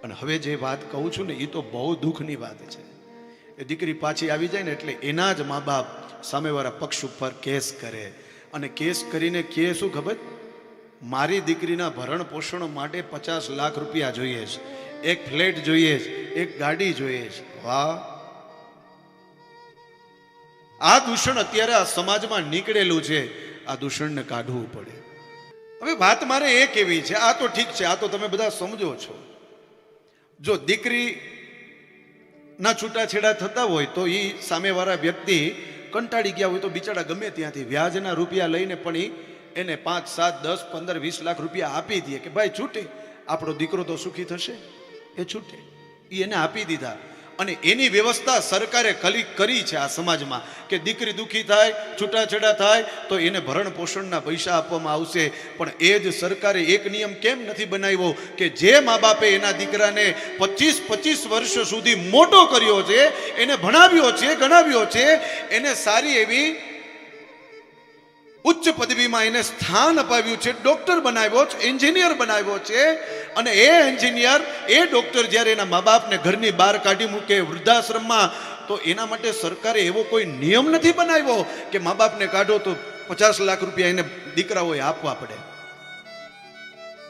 અને હવે જે વાત કહું છું ને એ તો બહુ દુઃખની વાત છે. એ દીકરી પાછી આવી જાય ને એટલે એના જ મા બાપ સામેવાળા પક્ષ ઉપર કેસ કરે, અને કેસ કરીને કહે શું ખબર, મારી દીકરીના ભરણ પોષણ માટે 50 લાખ રૂપિયા જોઈએ છે, એક ફ્લેટ જોઈએ છે, એક ગાડી જોઈએ છે. વાહ, આ દૂષણ અત્યારે આ સમાજમાં નીકળેલું છે. આ દૂષણને કાઢવું પડે. હવે વાત મારે એ કેવી છે, આ તો ઠીક છે, આ તો તમે બધા સમજો છો. જો દીકરી ના છૂટાછેડા થતા હોય તો એ સામેવાળા વ્યક્તિ કંટાળી ગયા હોય તો બિચારા ગમે ત્યાંથી વ્યાજના રૂપિયા લઈને પણ એને 5, 7, 10, 15, 20 લાખ રૂપિયા આપી દે કે ભાઈ છૂટે, આપણો દીકરો તો સુખી થશે, એ છૂટે. એ એને આપી દીધા. અને એની વ્યવસ્થા સરકારે કરી છે આ સમાજમાં કે દીકરી દુઃખી થાય, છૂટાછેડા થાય તો એને ભરણ પોષણના પૈસા આપવામાં આવશે. પણ એ જ સરકારે એક નિયમ કેમ નથી બનાવ્યો કે જે મા બાપે એના દીકરાને 25 વર્ષ સુધી મોટો કર્યો છે, એને ભણાવ્યો છે, ગણાવ્યો છે, એને સારી એવી ઉચ્ચ પદવીમાં એને સ્થાન અપાવ્યું છે, ડોક્ટર બનાવ્યો છે, એન્જિનિયર બનાવ્યો છે, અને એ એન્જિનિયર, એ ડોક્ટર જ્યારે એના મા બાપને ઘરની બહાર કાઢી મૂકે વૃદ્ધાશ્રમમાં, તો એના માટે સરકારે એવો કોઈ નિયમ નથી બનાવ્યો કે મા બાપને કાઢો તો 50 લાખ રૂપિયા એને દીકરાઓએ આપવા પડે.